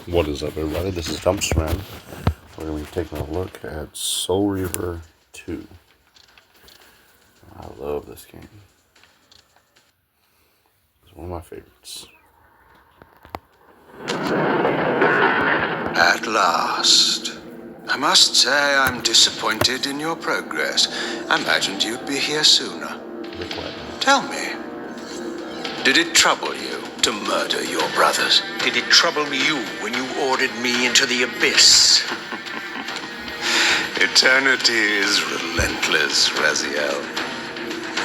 What is up, everybody? This is Dumpsterman. We're going to be taking a look at Soul Reaver 2. I love this game. It's one of my favorites. At last. I must say I'm disappointed in your progress. I imagined you'd be here sooner. Tell me, did it trouble you to murder your brothers? Did it trouble you when you ordered me into the abyss? Eternity is relentless, Raziel.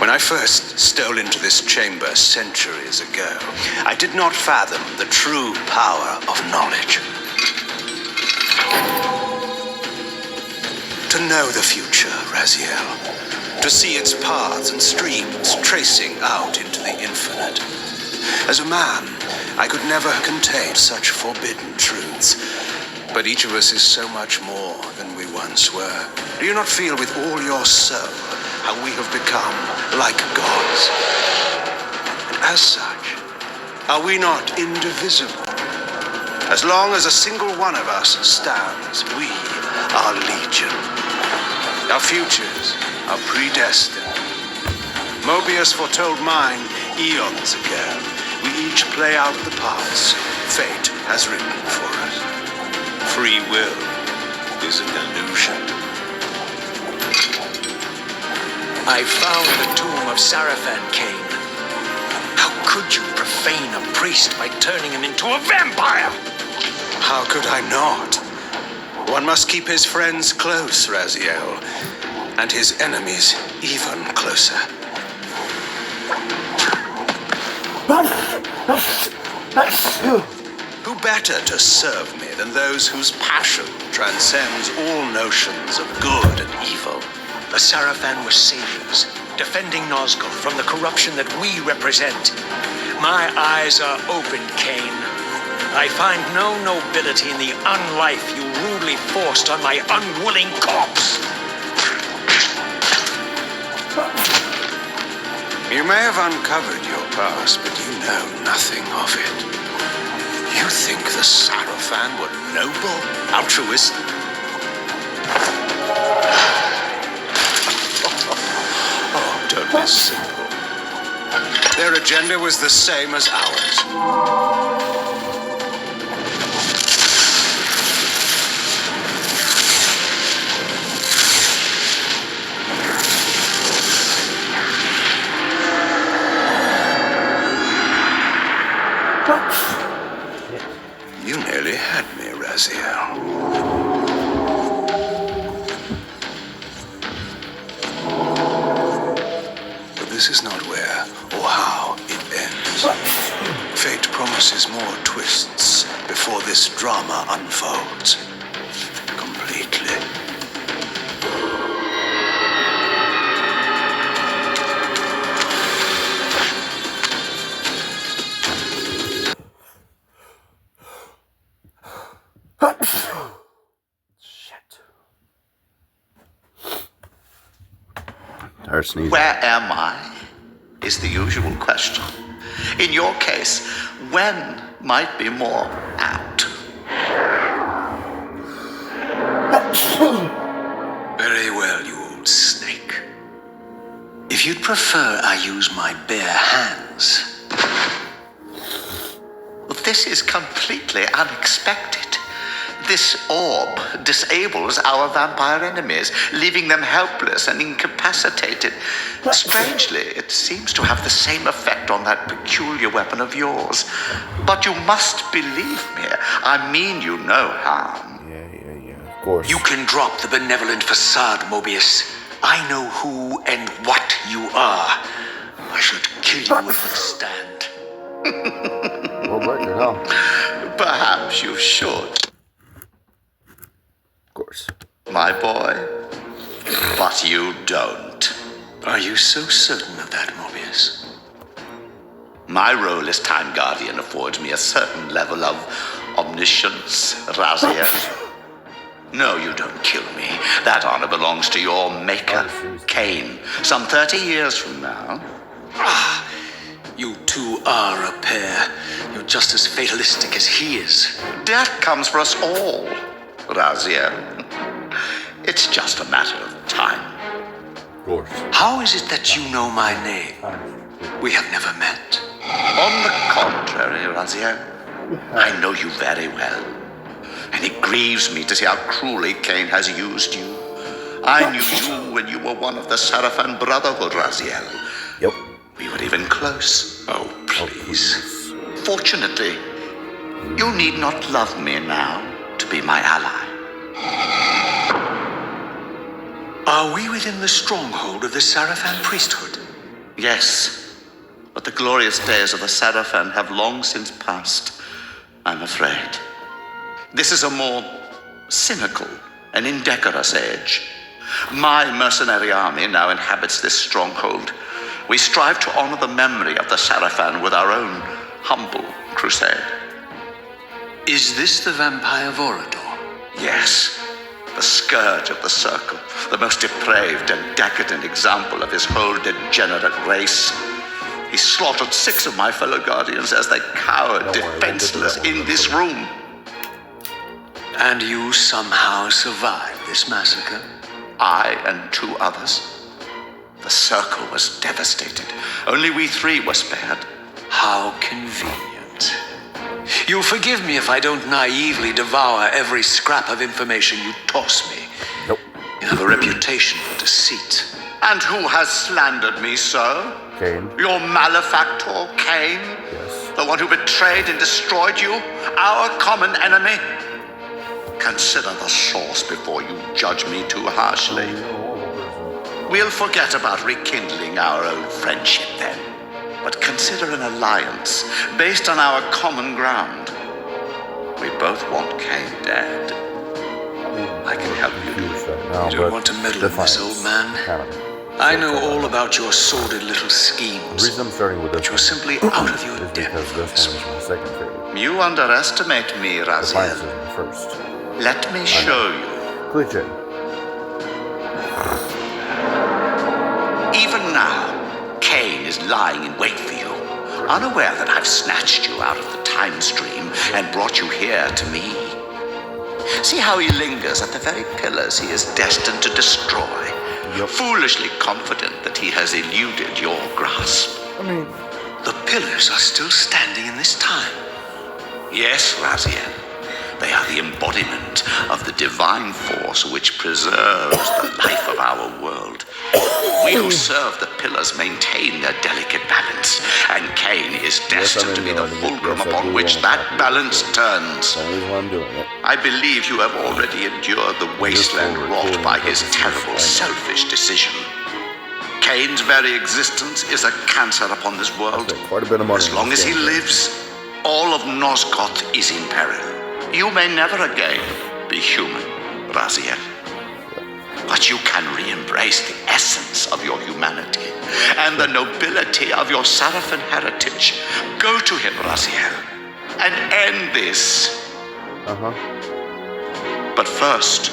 When I first stole into this chamber centuries ago, I did not fathom the true power of knowledge. To know the future, Raziel. To see its paths and streams tracing out into the infinite. As a man, I could never contain such forbidden truths. But each of us is so much more than we once were. Do you not feel with all your soul how we have become like gods? And as such, are we not indivisible? As long as a single one of us stands, we are legion. Our futures are predestined. Mobius foretold mine eons ago. We each play out the parts fate has written for us. Free will is an illusion. I found the tomb of Sarafan, Kain. How could you profane a priest by turning him into a vampire? How could I not? One must keep his friends close, Raziel, and his enemies even closer. Who better to serve me than those whose passion transcends all notions of good and evil? The Sarafan were saviors, defending Nazgul from the corruption that we represent. My eyes are opened, Kain. I find no nobility in the unlife you rudely forced on my unwilling corpse. You may have uncovered your past, but you know nothing of it. You think the Sarafan were noble, altruistic? Oh, don't be simple. Their agenda was the same as ours. You nearly had me, Raziel. But this is not where or how it ends. Fate promises more twists before this drama unfolds completely. Where am I? Is the usual question. In your case, when might be more apt. Very well, you old snake. If you'd prefer I use my bare hands. This is completely unexpected. This orb disables our vampire enemies, leaving them helpless and incapacitated. Strangely, it seems to have the same effect on that peculiar weapon of yours. But you must believe me. I mean you no harm. Yeah, of course. You can drop the benevolent facade, Mobius. I know who and what you are. I should kill you if it stand. Well, what the hell? Perhaps you should, Of course. my boy. But you don't. Are you so certain of that, Mobius? My role as Time Guardian affords me a certain level of omniscience, Raziel. No, you don't kill me. That honor belongs to your maker, Kain, some 30 years from now. You two are a pair. You're just as fatalistic as he is. Death comes for us all, Raziel. It's just a matter of time. Of course. How is it that you know my name? We have never met. On the contrary, Raziel, I know you very well. And it grieves me to see how cruelly Kain has used you. I knew you when you were one of the Sarafan Brotherhood, Raziel. Yep. We were even close. Oh, please. Fortunately, you need not love me now to be my ally. Are we within the stronghold of the Sarafan priesthood? Yes, but the glorious days of the Sarafan have long since passed, I'm afraid. This is a more cynical and indecorous age. My mercenary army now inhabits this stronghold. We strive to honor the memory of the Sarafan with our own humble crusade. Is this the vampire Vorador? Yes, the scourge of the circle, the most depraved and decadent example of his whole degenerate race. He slaughtered 6 of my fellow guardians as they cowered defenseless in this room. And you somehow survived this massacre? I and 2 others. The circle was devastated. Only we 3 were spared. How convenient. You'll forgive me if I don't naively devour every scrap of information you toss me. Nope. You have a reputation for deceit. And who has slandered me so? Kain. Your malefactor, Kain? Yes. The one who betrayed and destroyed you? Our common enemy? Consider the source before you judge me too harshly. We'll forget about rekindling our old friendship then. But consider an alliance based on our common ground. We both want Kain dead. I can help you. You don't want to meddle in this, old man. I know all about your sordid little The schemes. reason I'm starting with this But you're simply out of your is depth. because this one is my second favorite. You underestimate me, Defiance is Raziel. my first. Let me show you. Cliche. Even now, Kain is lying in wait for you, unaware that I've snatched you out of the time stream and brought you here to me. See how he lingers at the very pillars he is destined to destroy, foolishly confident that he has eluded your grasp. The pillars are still standing in this time. Yes, Raziel. They are the embodiment of the divine force which preserves the life of our world. We who serve the pillars maintain their delicate balance, and Kain is destined to be the fulcrum upon which that balance turns. That's the reason why I'm doing it. I believe you have already endured the wasteland wrought by his terrible, selfish decision. Kain's very existence is a cancer upon this world. Spent quite a bit of money. As on long this as he game. lives, all of Nosgoth is in peril. You may never again be human, Raziel. But you can re-embrace the essence of your humanity and the nobility of your Sarafan heritage. Go to him, Raziel, and end this. But first,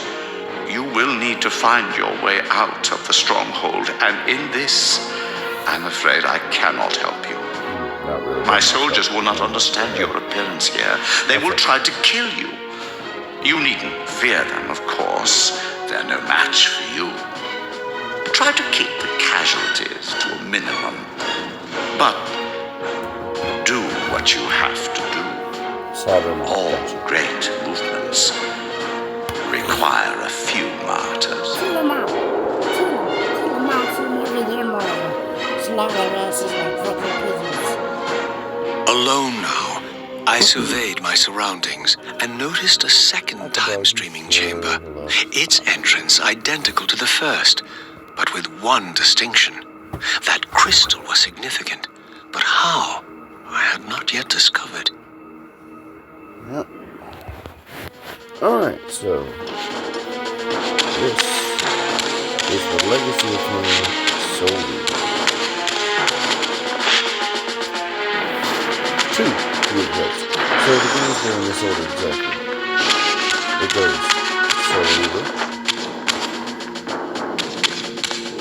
you will need to find your way out of the stronghold, and in this, I'm afraid I cannot help you. Not really. My soldiers will not understand your appearance here. They will try to kill you. You needn't fear them, of course. They're no match for you. Try to keep the casualties to a minimum. But do what you have to do. All great movements require a few martyrs. Kill them out. Kill them out from every damn morning. So now their asses like fucking pigeons. Alone now, I surveyed my surroundings and noticed a second time-streaming chamber. Its entrance identical to the first, but with one distinction. That crystal was significant, but how? I had not yet discovered. Yep. Alright, so this is the legacy of Kain Soul Reaver. 2 to be exact. So the game's going in this order exactly. It goes Soul Reaver.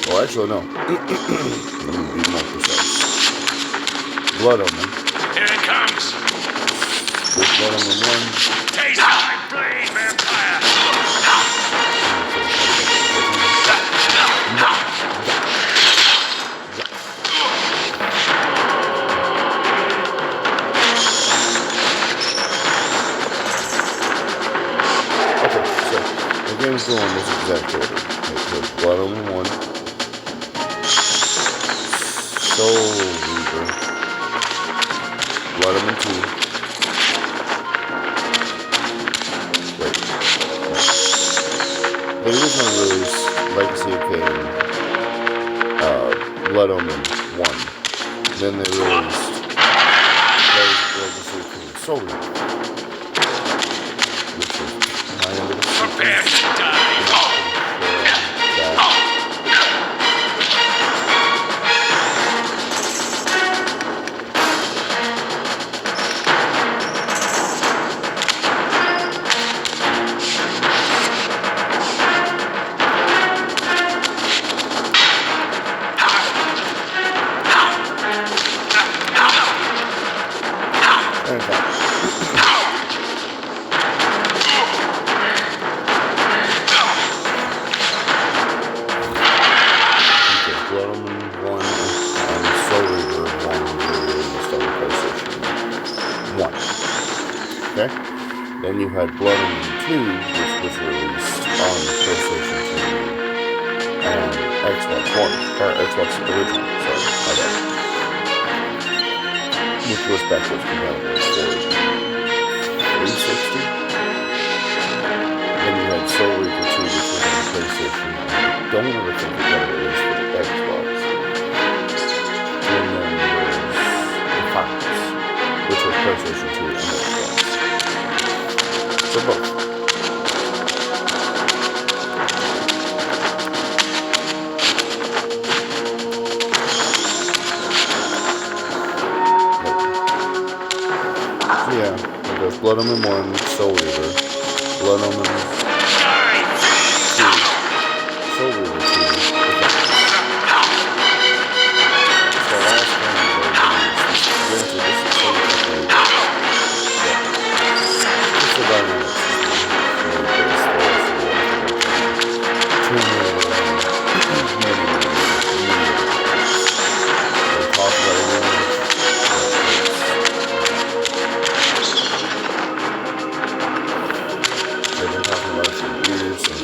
Well, actually, no. Let me be more precise. Blood Omen. Here it comes. With Blood Omen 1. Taste my blade, vampire. Okay, so the game's going in this exact order. It was Blood Omen 1, Soul Reaver, Blood Omen 2. Wait. The original release, Legacy of Kain, Blood Omen 1. Then they released Legacy of Kain, Soul Reaver, which is my end of the Prepare to die. Blood Omen 1 and Soul Reaver 1 were released on PlayStation 1. Okay? Then you had Blood Omen 2, which was released on PlayStation 2 and Xbox One, or Xbox original, sorry, my bad. Which was backwards compatible for 360. Then you had Soul Reaver 2, which was on PlayStation. I don't ever think it got released for the Xbox. And then there's The Finals, which was PlayStation 2 and Xbox. So both. So yeah, there's Blood Omen 1, Soul Reaver, Blood Omen 2, Soul Reaver 2, The Finals. The last one they released, granted this is so technically, but it's the dynamics is really based the rest of the world. Tomb Raider, many. They talk about it really. They've been talking about it for years, and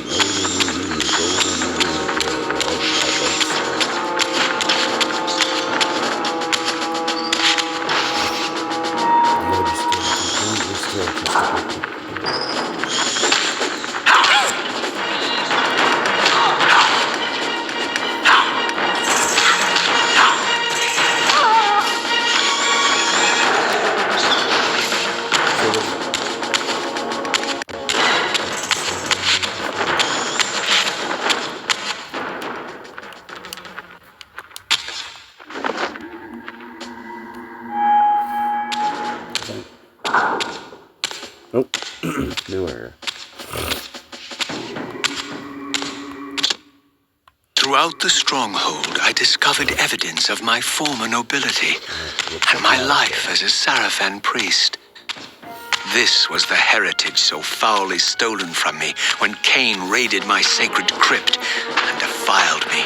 nope. New area. Throughout the stronghold, I discovered evidence of my former nobility and my life as a Sarafan priest. This was the heritage so foully stolen from me when Kain raided my sacred crypt and defiled me.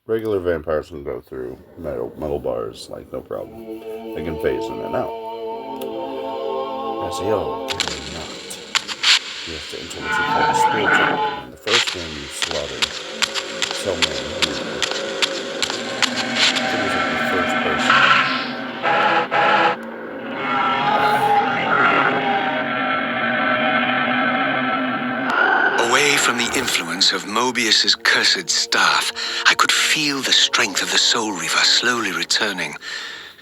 Regular vampires can go through metal bars like no problem. They can phase in and out. Raziel cannot. You have to enter what you call the spiritual realm. In the first game, you slaughtered so many people. It was like the first person. Away from the influence of Mobius's cursed staff, I could feel the strength of the Soul Reaver slowly returning.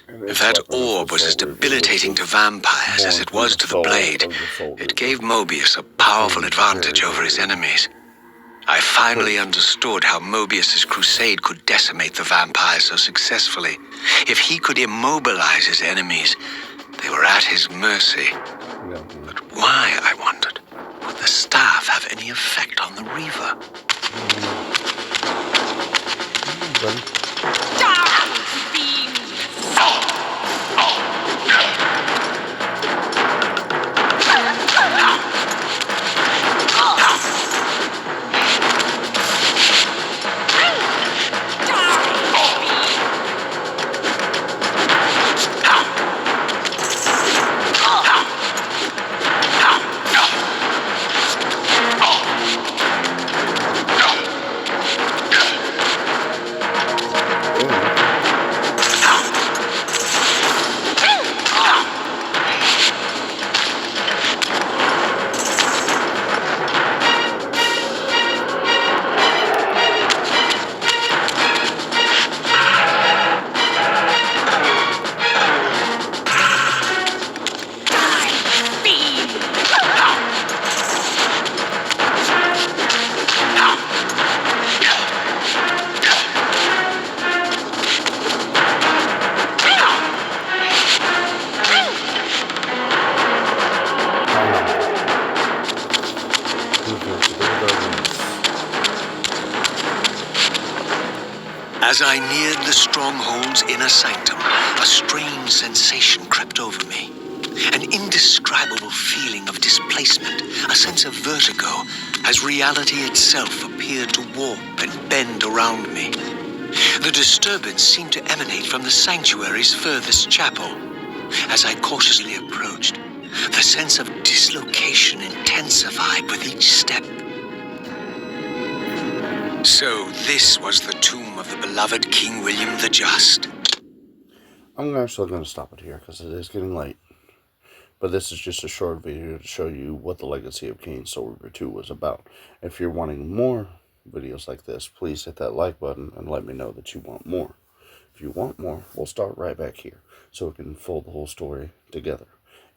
If that orb was as debilitating to vampires as it was to the blade, it gave Mobius a powerful advantage over his enemies. I finally understood how Mobius's crusade could decimate the vampires so successfully. If he could immobilize his enemies, they were at his mercy. But why, I wondered, would the staff have any effect on the Reaver? As I neared the stronghold's inner sanctum, a strange sensation crept over me. An indescribable feeling of displacement, a sense of vertigo, as reality itself appeared to warp and bend around me. The disturbance seemed to emanate from the sanctuary's furthest chapel. As I cautiously approached, the sense of dislocation intensified with each step. So this was the tomb of the beloved King William the Just. I'm actually going to stop it here because it is getting late. But this is just a short video to show you what the Legacy of Kain Soul Reaver 2 was about. If you're wanting more videos like this, please hit that like button and let me know that you want more. If you want more, we'll start right back here so we can fold the whole story together.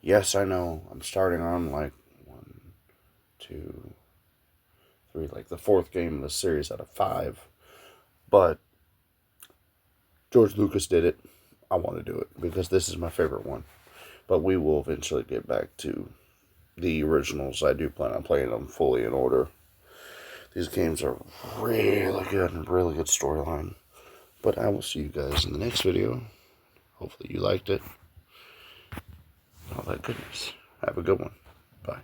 Yes, I know, I'm starting on like 1, 2, 3, like the 4th game of the series out of 5. But George Lucas did it. I want to do it because this is my favorite one. But we will eventually get back to the originals. I do plan on playing them fully in order. These games are really good and really good storyline. But I will see you guys in the next video. Hopefully you liked it. All that goodness. Have a good one. Bye.